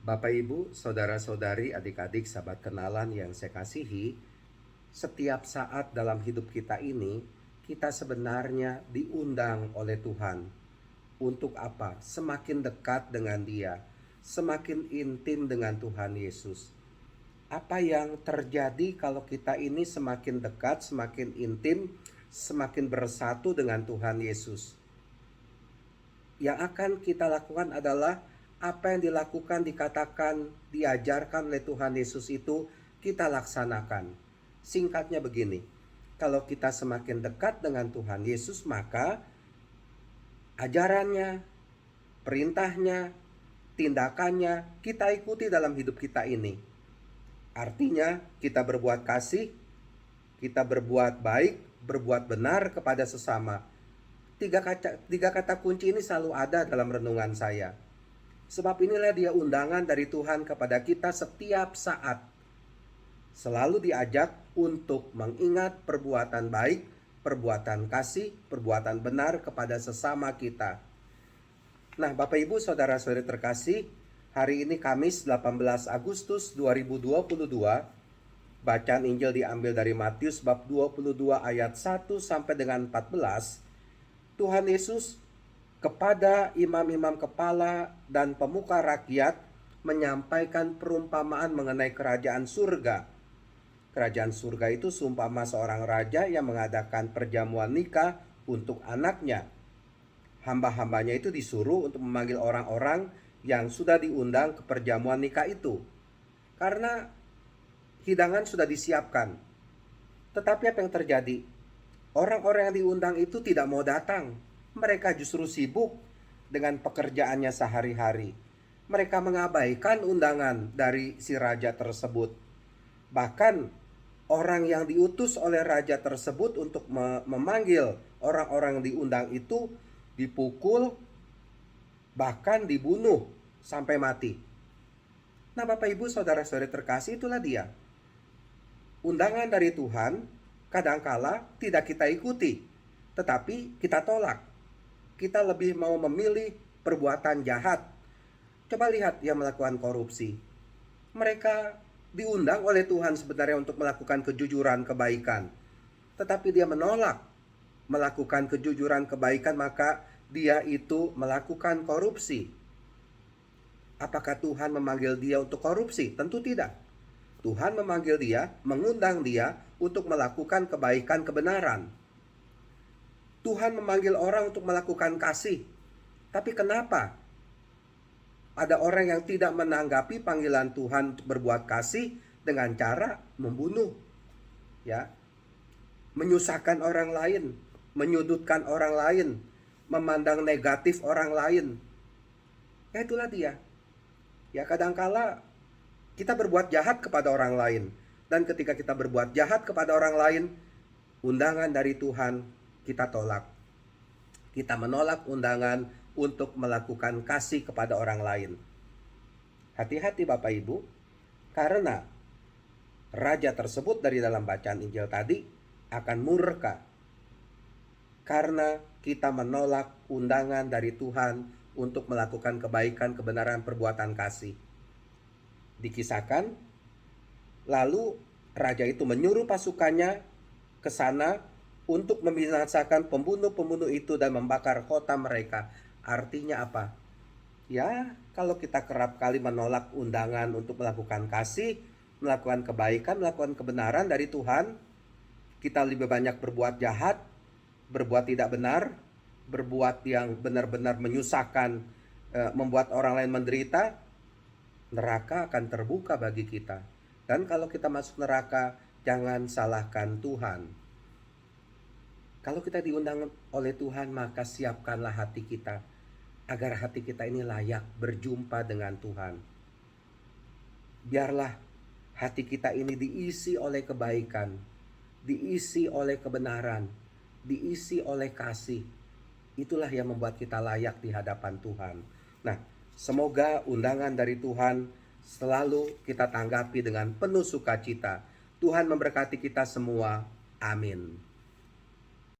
Bapak Ibu, saudara-saudari, adik-adik, sahabat kenalan yang saya kasihi, setiap saat dalam hidup kita ini, kita sebenarnya diundang oleh Tuhan. Untuk apa? Semakin dekat dengan Dia, semakin intim dengan Tuhan Yesus. Apa yang terjadi kalau kita ini semakin dekat, semakin intim, semakin bersatu dengan Tuhan Yesus? Yang akan kita lakukan adalah apa yang dilakukan, dikatakan, diajarkan oleh Tuhan Yesus itu kita laksanakan. Singkatnya begini, kalau kita semakin dekat dengan Tuhan Yesus, maka ajarannya, perintahnya, tindakannya kita ikuti dalam hidup kita ini. Artinya kita berbuat kasih, kita berbuat baik, berbuat benar kepada sesama. Tiga kata kunci ini selalu ada dalam renungan saya. Sebab inilah dia undangan dari Tuhan kepada kita setiap saat. Selalu diajak untuk mengingat perbuatan baik, perbuatan kasih, perbuatan benar kepada sesama kita. Nah, Bapak Ibu, saudara-saudari terkasih, hari ini Kamis 18 Agustus 2022, bacaan Injil diambil dari Matius bab 22 ayat 1 sampai dengan 14. Tuhan Yesus kepada imam-imam kepala dan pemuka rakyat menyampaikan perumpamaan mengenai kerajaan surga. Kerajaan surga itu seumpama seorang raja yang mengadakan perjamuan nikah untuk anaknya. Hamba-hambanya itu disuruh untuk memanggil orang-orang yang sudah diundang ke perjamuan nikah itu, karena hidangan sudah disiapkan. Tetapi apa yang terjadi? Orang-orang yang diundang itu tidak mau datang. Mereka justru sibuk dengan pekerjaannya sehari-hari. Mereka mengabaikan undangan dari si raja tersebut. Bahkan orang yang diutus oleh raja tersebut untuk memanggil orang-orang yang diundang itu dipukul, bahkan dibunuh sampai mati. Nah, Bapak Ibu, saudara-saudari terkasih, itulah dia. Undangan dari Tuhan kadangkala tidak kita ikuti, tetapi kita tolak. Kita lebih mau memilih perbuatan jahat. Coba lihat yang melakukan korupsi. Mereka diundang oleh Tuhan sebenarnya untuk melakukan kejujuran kebaikan, tetapi dia menolak melakukan kejujuran kebaikan, maka dia itu melakukan korupsi. Apakah Tuhan memanggil dia untuk korupsi? Tentu tidak. Tuhan memanggil dia, mengundang dia untuk melakukan kebaikan kebenaran. Tuhan memanggil orang untuk melakukan kasih. Tapi kenapa ada orang yang tidak menanggapi panggilan Tuhan untuk berbuat kasih dengan cara membunuh, ya, menyusahkan orang lain, menyudutkan orang lain, memandang negatif orang lain? Ya, itulah dia. Ya, kadangkala kita berbuat jahat kepada orang lain, dan ketika kita berbuat jahat kepada orang lain, undangan dari Tuhan kita tolak. Kita menolak undangan untuk melakukan kasih kepada orang lain. Hati-hati Bapak Ibu, karena raja tersebut dari dalam bacaan Injil tadi akan murka karena kita menolak undangan dari Tuhan untuk melakukan kebaikan, kebenaran, perbuatan kasih. Dikisahkan, lalu raja itu menyuruh pasukannya ke sana untuk membinasakan pembunuh-pembunuh itu dan membakar kota mereka. Artinya apa? Ya, kalau kita kerap kali menolak undangan untuk melakukan kasih, melakukan kebaikan, melakukan kebenaran dari Tuhan, kita lebih banyak berbuat jahat, berbuat tidak benar, berbuat yang benar-benar menyusahkan, membuat orang lain menderita, neraka akan terbuka bagi kita. Dan kalau kita masuk neraka, jangan salahkan Tuhan. Kalau kita diundang oleh Tuhan, maka siapkanlah hati kita agar hati kita ini layak berjumpa dengan Tuhan. Biarlah hati kita ini diisi oleh kebaikan, diisi oleh kebenaran, diisi oleh kasih. Itulah yang membuat kita layak di hadapan Tuhan. Nah, semoga undangan dari Tuhan selalu kita tanggapi dengan penuh sukacita. Tuhan memberkati kita semua. Amin.